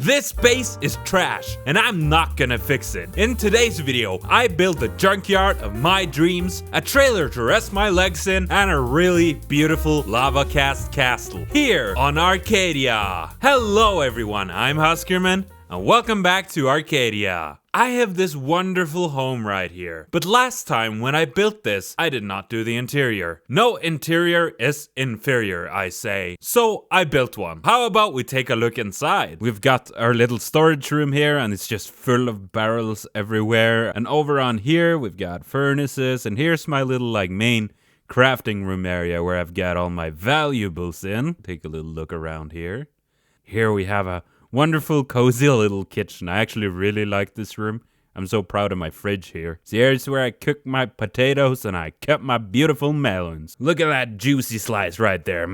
This space is trash, and I'm not gonna fix it. In today's video, I built the junkyard of my dreams, a trailer to rest my legs in, and a really beautiful lava cast castle here on Arcadia. Hello everyone, I'm Huskerman, and welcome back to Arcadia. I have this wonderful home right here, but last time when I built this, I did not do the interior. No interior is inferior, I say. So I built one. How about we take a look inside? We've got our little storage room here, and it's just full of barrels everywhere. And over on here, we've got furnaces, and here's my little main crafting room area where I've got all my valuables in. Take a little look around here. Here we have a wonderful, cozy little kitchen. I actually really like this room. I'm so proud of my fridge here. See, here's where I cook my potatoes and I cut my beautiful melons. Look at that juicy slice right there.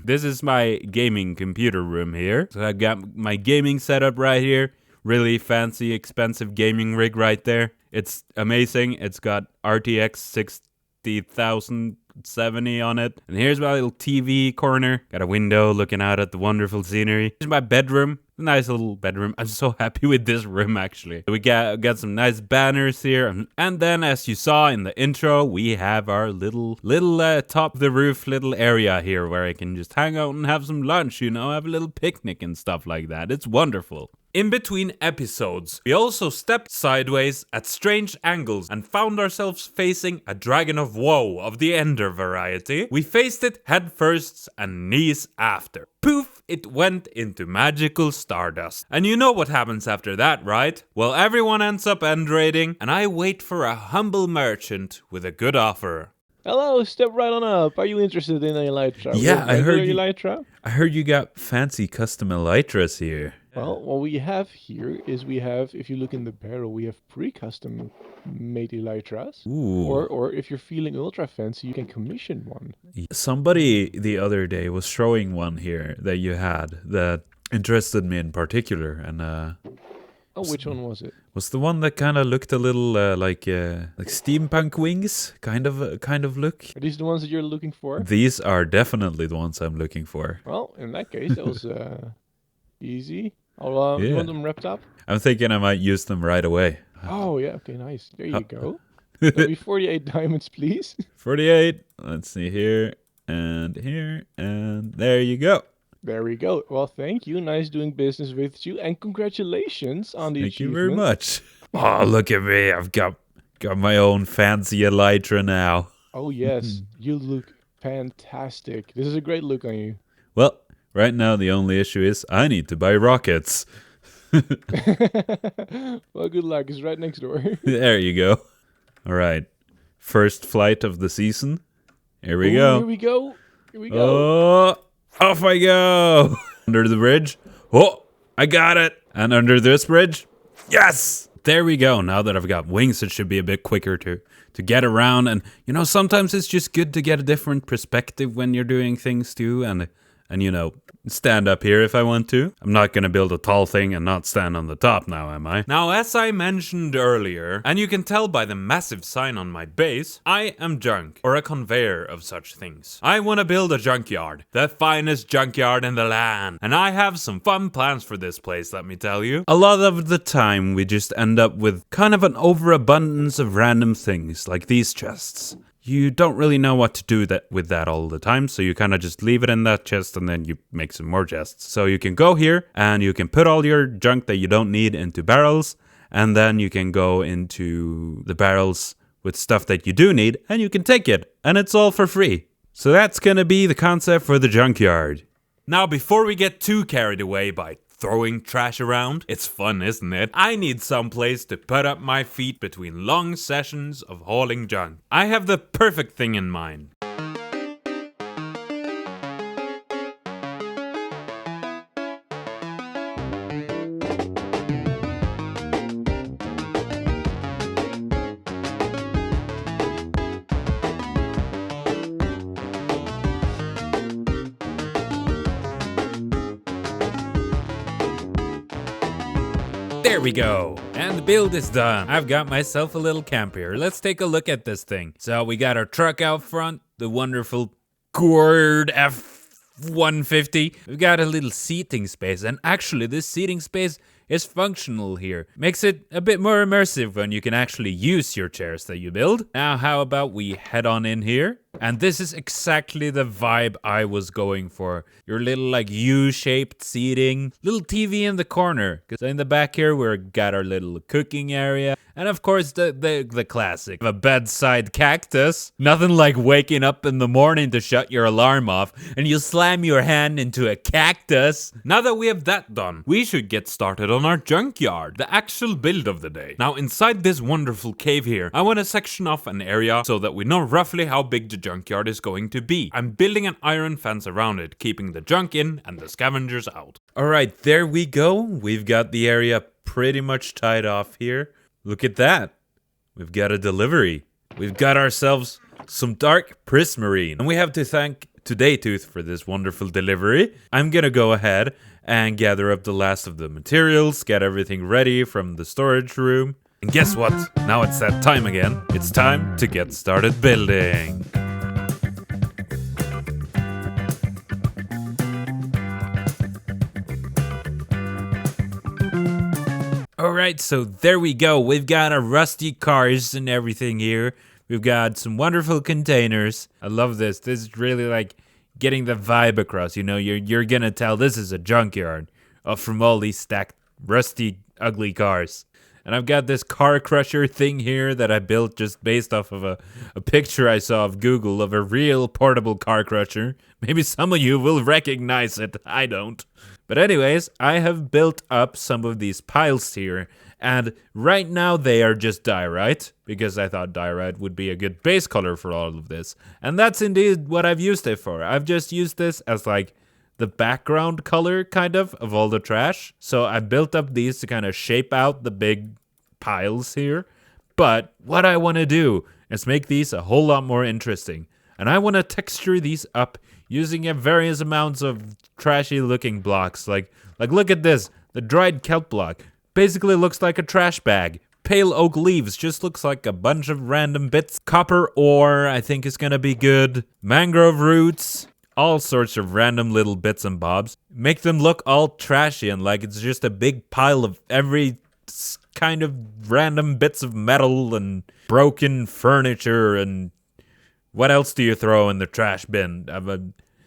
This is my gaming computer room here. So I got my gaming setup right here. Really fancy, expensive gaming rig right there. It's amazing. It's got RTX 6070 on it. And here's my little TV corner. Got a window looking out at the wonderful scenery. Here's my bedroom. Nice little bedroom. I'm so happy with this room actually. We got some nice banners here. And then as you saw in the intro, we have our little top of the roof little area here where I can just hang out and have some lunch, you know, have a little picnic and stuff like that. It's wonderful. In between episodes, we also stepped sideways at strange angles and found ourselves facing a dragon of woe of the Ender variety. We faced it head first and knees after. Poof, it went into magical stardust. And you know what happens after that, right? Well, everyone ends up end raiding, and I wait for a humble merchant with a good offer. Hello, step right on up. Are you interested in elytra? Yeah, I heard you. Elytra? I heard you got fancy custom elytras here. Well, what we have here is if you look in the barrel, we have pre-custom made elytras. Ooh. Or if you're feeling ultra fancy, you can commission one. Somebody the other day was showing one here that you had that interested me in particular, and Oh, which one was it? was the one that kind of looked a little like steampunk wings, kind of look. Are these the ones that you're looking for? These are definitely the ones I'm looking for. Well, in that case, that was easy. You want them wrapped up? I'm thinking I might use them right away. Oh, yeah. Okay, nice. There you go. That'll be 48 diamonds, please. 48. Let's see here, and there you go. There we go. Well, thank you. Nice doing business with you, and congratulations on the achievement. Thank you very much. Oh, look at me. I've got my own fancy elytra now. Oh, yes. You look fantastic. This is a great look on you. Well, right now the only issue is I need to buy rockets. Well, good luck. It's right next door. There you go. All right. First flight of the season. Here we go. Here we go. Here we go. Oh, off I go. Under the bridge. Oh, I got it. And under this bridge. Yes. There we go. Now that I've got wings, it should be a bit quicker to get around. And, you know, sometimes it's just good to get a different perspective when you're doing things too. And you know, stand up here if I want to. I'm not gonna build a tall thing and not stand on the top now, am I? Now, as I mentioned earlier, and you can tell by the massive sign on my base, I am junk, or a conveyor of such things. I want to build a junkyard, the finest junkyard in the land, and I have some fun plans for this place, let me tell you. A lot of the time, we just end up with kind of an overabundance of random things, like these chests. You don't really know what to do with that all the time, so you kind of just leave it in that chest and then you make some more chests. So you can go here and you can put all your junk that you don't need into barrels, and then you can go into the barrels with stuff that you do need and you can take it, and it's all for free. So that's gonna be the concept for the junkyard. Now, before we get too carried away by throwing trash around, it's fun, isn't it? I need some place to put up my feet between long sessions of hauling junk. I have the perfect thing in mind. There we go. And the build is done. I've got myself a little camp here. Let's take a look at this thing. So we got our truck out front, the wonderful Gord F 150. We've got a little seating space, and actually this seating space is functional here. Makes it a bit more immersive when you can actually use your chairs that you build. Now, how about we head on in here? And this is exactly the vibe I was going for. Your little like U-shaped seating, little TV in the corner. Because in the back here, we've got our little cooking area. And of course, the classic, a bedside cactus. Nothing like waking up in the morning to shut your alarm off and you slam your hand into a cactus. Now that we have that done, we should get started on our junkyard, the actual build of the day. Now, inside this wonderful cave here, I want to section off an area so that we know roughly how big the junkyard is going to be. I'm building an iron fence around it, keeping the junk in and the scavengers out. All right, there we go. We've got the area pretty much tied off here. Look at that. We've got a delivery. We've got ourselves some dark prismarine. And we have to thank Today Tooth for this wonderful delivery. I'm gonna go ahead and gather up the last of the materials, get everything ready from the storage room. And guess what? Now it's that time again. It's time to get started building. Alright, so there we go. We've got our rusty cars and everything here. We've got some wonderful containers. I love this. This is really like getting the vibe across. You know, you're gonna tell this is a junkyard from all these stacked, rusty, ugly cars. And I've got this car crusher thing here that I built just based off of a picture I saw of Google of a real portable car crusher. Maybe some of you will recognize it. I don't. But anyways, I have built up some of these piles here, and right now they are just diorite, because I thought diorite would be a good base color for all of this. And that's indeed what I've used it for. I've just used this as like the background color, kind of all the trash. So I built up these to kind of shape out the big piles here. But what I want to do is make these a whole lot more interesting. And I want to texture these up using various amounts of trashy looking blocks. Like look at this. The dried kelp block basically looks like a trash bag. Pale oak leaves just looks like a bunch of random bits. Copper ore I think is gonna be good. Mangrove roots. All sorts of random little bits and bobs. Make them look all trashy and like it's just a big pile of every kind of random bits of metal and broken furniture and what else do you throw in the trash bin?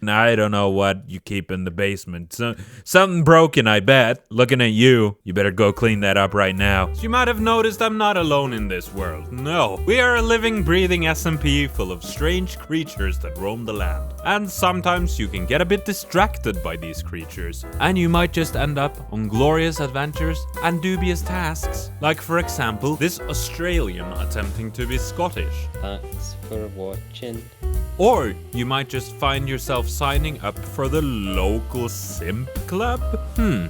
I don't know what you keep in the basement. Something broken, I bet. Looking at you, you better go clean that up right now. You might have noticed I'm not alone in this world. No, we are a living, breathing SMP full of strange creatures that roam the land. And sometimes you can get a bit distracted by these creatures. And you might just end up on glorious adventures and dubious tasks. Like for example, this Australian attempting to be Scottish. Thanks for watching. Or you might just find yourself signing up for the local Simp club?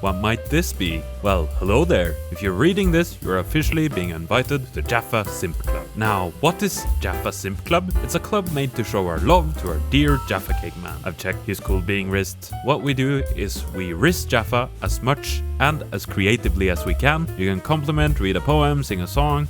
What might this be? Well, hello there. If you're reading this, you're officially being invited to Jaffa Simp Club. Now, what is Jaffa Simp Club? It's a club made to show our love to our dear Jaffa Cake Man. I've checked his cool being wrist. What we do is we wrist Jaffa as much and as creatively as we can. You can compliment, read a poem, sing a song.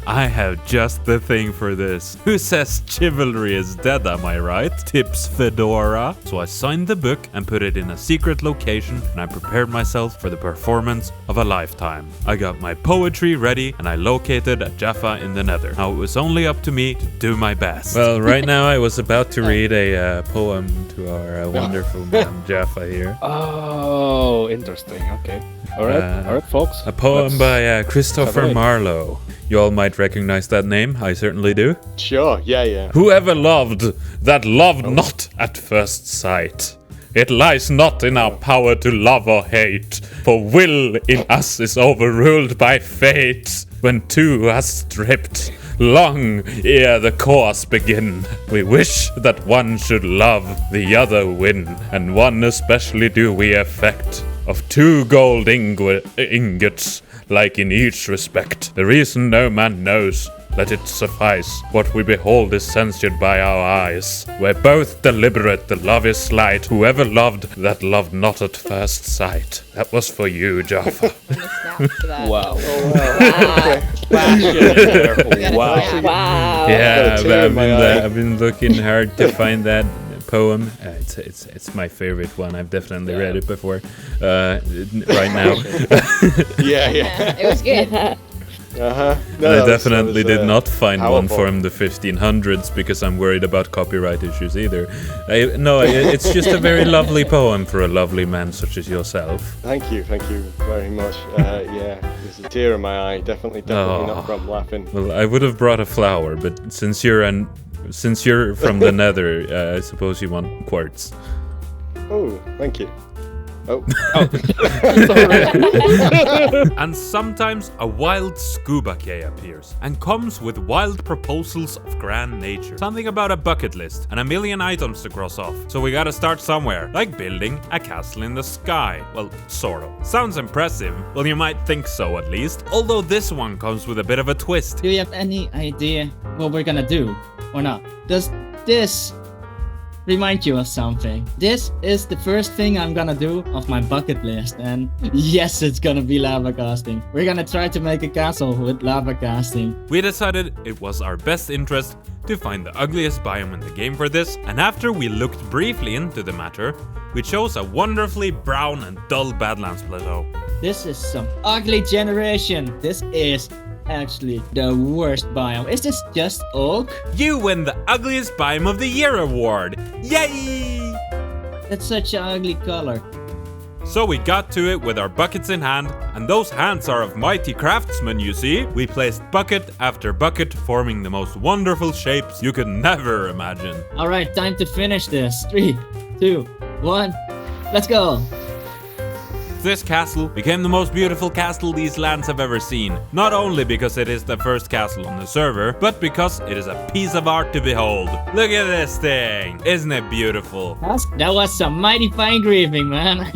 I have just the thing for this. Who says chivalry is dead, am I right? Tips Fedora. So I signed the book and put it in a secret location, and I prepared myself for the performance of a lifetime. I got my poetry ready and I located at Jaffa in the Nether. Now it was only up to me to do my best. Well, right now I was about to read a poem to our wonderful man Jaffa here. Oh, interesting. Okay. All right, folks. A poem by Christopher Marlowe. You all might recognize that name. I certainly do. Sure, yeah. Whoever loved that loved not at first sight. It lies not in our power to love or hate, for will in us is overruled by fate. When two are stripped, long ere the course begin, we wish that one should love, the other win, and one especially do we affect, of two gold ingots, like in each respect. The reason no man knows, let it suffice. What we behold is censured by our eyes. We're both deliberate, the love is slight. Whoever loved, that loved not at first sight. That was for you, Jaffa. Wow. Wow. Yeah, I've been looking hard to find that poem. It's my favorite one. I've definitely read it before. Right now. Yeah, it was good. I definitely did not find one from the 1500s because I'm worried about copyright issues either. It's just a very lovely poem for a lovely man such as yourself. Thank you very much. Yeah, there's a tear in my eye. Definitely not from laughing. Well, I would have brought a flower, but since you're from the Nether, I suppose you want quartz. Oh, thank you. Oh. And sometimes a wild scuba key appears and comes with wild proposals of grand nature. Something about a bucket list and a million items to cross off. So we gotta start somewhere, like building a castle in the sky. Well, sort of. Sounds impressive. Well, you might think so at least. Although this one comes with a bit of a twist. Do you have any idea what we're gonna do or not? Does this remind you of something? This is the first thing I'm gonna do of my bucket list, and yes, it's gonna be lava casting. We're gonna try to make a castle with lava casting. We decided it was our best interest to find the ugliest biome in the game for this, and after we looked briefly into the matter, we chose a wonderfully brown and dull Badlands plateau. This is some ugly generation. This is actually the worst biome. Is this just oak? You win the ugliest biome of the year award! Yay! That's such an ugly color. So we got to it with our buckets in hand, and those hands are of mighty craftsmen, you see. We placed bucket after bucket, forming the most wonderful shapes you could never imagine. Alright, time to finish this. 3, 2, 1, let's go! This castle became the most beautiful castle these lands have ever seen. Not only because it is the first castle on the server, but because it is a piece of art to behold. Look at this thing! Isn't it beautiful? That was some mighty fine grieving, man.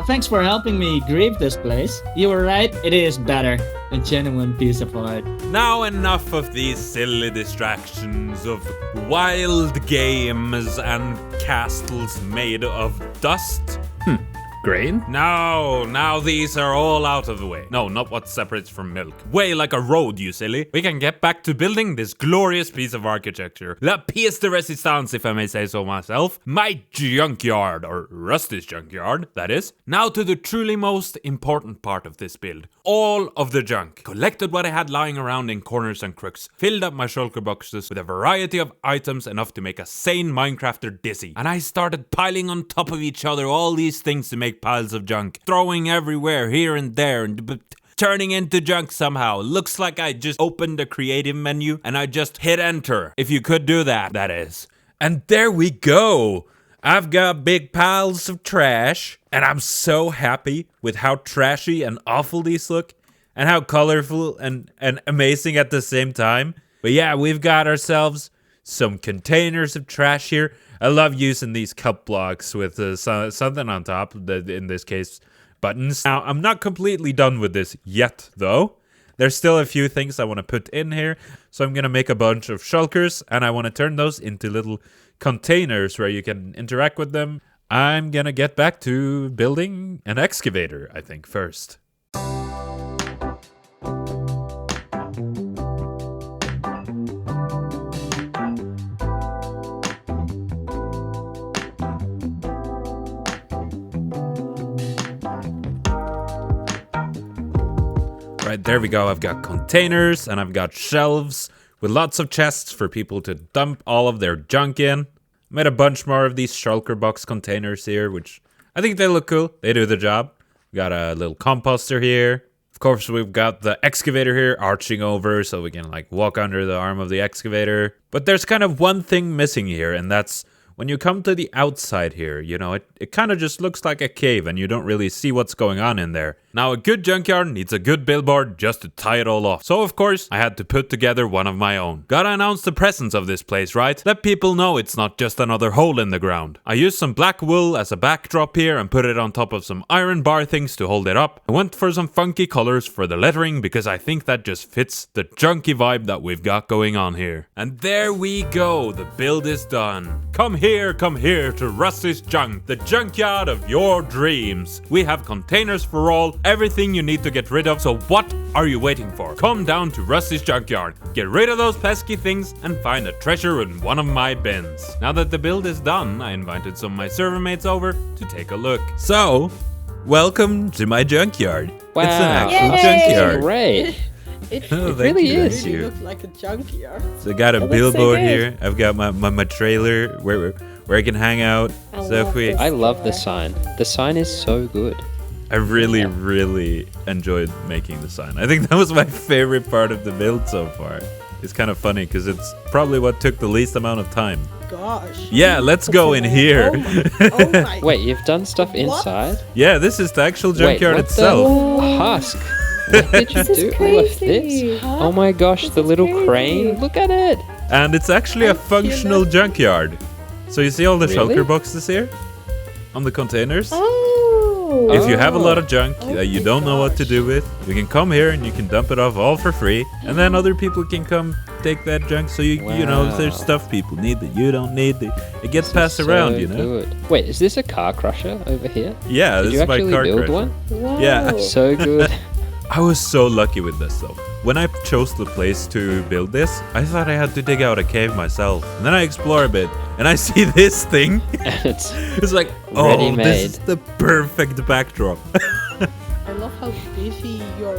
Thanks for helping me grieve this place. You were right, it is better. A genuine piece of art. Now enough of these silly distractions of wild games and castles made of dust. Grain? No, now these are all out of the way. No, not what separates from milk. Way like a road, you silly. We can get back to building this glorious piece of architecture. La pièce de résistance, if I may say so myself. My junkyard, or rustic junkyard, that is. Now to the truly most important part of this build. All of the junk. Collected what I had lying around in corners and crooks. Filled up my shulker boxes with a variety of items enough to make a sane Minecrafter dizzy. And I started piling on top of each other all these things to make piles of junk, throwing everywhere, here and there, and turning into junk somehow. Looks like I just opened the creative menu and I just hit enter. If you could do that, that is. And there we go. I've got big piles of trash, and I'm so happy with how trashy and awful these look, and how colorful and amazing at the same time. But yeah, we've got ourselves some containers of trash here. I love using these cup blocks with something on top, in this case, buttons. Now, I'm not completely done with this yet, though. There's still a few things I want to put in here. So I'm going to make a bunch of shulkers, and I want to turn those into little containers where you can interact with them. I'm going to get back to building an excavator, I think, first. Right, there we go. I've got containers and I've got shelves with lots of chests for people to dump all of their junk in. Made a bunch more of these shulker box containers here, which I think they look cool. They do the job. We got a little composter here. Of course, we've got the excavator here arching over so we can like walk under the arm of the excavator. But there's kind of one thing missing here, and that's when you come to the outside here, you know, it kind of just looks like a cave and you don't really see what's going on in there. Now, a good junkyard needs a good billboard just to tie it all off. So, of course, I had to put together one of my own. Gotta announce the presence of this place, right? Let people know it's not just another hole in the ground. I used some black wool as a backdrop here and put it on top of some iron bar things to hold it up. I went for some funky colors for the lettering because I think that just fits the junky vibe that we've got going on here. And there we go, the build is done. Come here to Rusty's Junk, the junkyard of your dreams. We have containers for all, everything you need to get rid of, so what are you waiting for? Come down to Rusty's junkyard, get rid of those pesky things, and find a treasure in one of my bins. Now that the build is done, I invited some of my server mates over to take a look. So, welcome to my junkyard. Wow. It's an actual Yay! junkyard. Great. It Oh, thank really you, is. thank you. looks like a junkyard. So I got a It looks so billboard good. here. I've got my trailer where I can hang out. I So if love we, this. I love the sign. The sign is so good. I really enjoyed making the sign. I think that was my favorite part of the build so far. It's kind of funny because it's probably what took the least amount of time. Gosh. Yeah, let's go in here. Oh my. Wait, you've done stuff inside? Yeah, this is the actual Wait, junkyard what itself. The husk. What did you This do is with crazy. this? Oh my gosh, the is little crazy. crane. Look at it. And it's actually a functional junkyard. So you see all the Really? shulker boxes here? On the containers? Oh. If you have a lot of junk Oh that you my don't know what to gosh. do with, you can come here and you can dump it off all for free. And then other people can come take that junk. So you know, if there's Wow. stuff people need that you don't need, it gets passed So around, you know? Good. Wait, is this a car crusher over here? Yeah, Did this you is my actually car build crusher. one? Whoa. Yeah. So good. I was so lucky with this though. When I chose the place to build this, I thought I had to dig out a cave myself. And then I explore a bit and I see this thing. And it's It's like, oh, Ready-made. this is the perfect backdrop. I love how busy your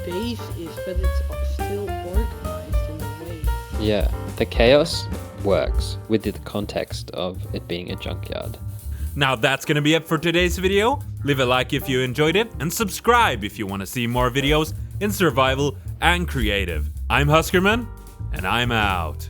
base is, but it's still organized in a way. yeah, the chaos works with the context of it being a junkyard. Now that's gonna be it for today's video. Leave a like if you enjoyed it and subscribe if you want to see more videos in survival and creative. I'm Huskerman and I'm out.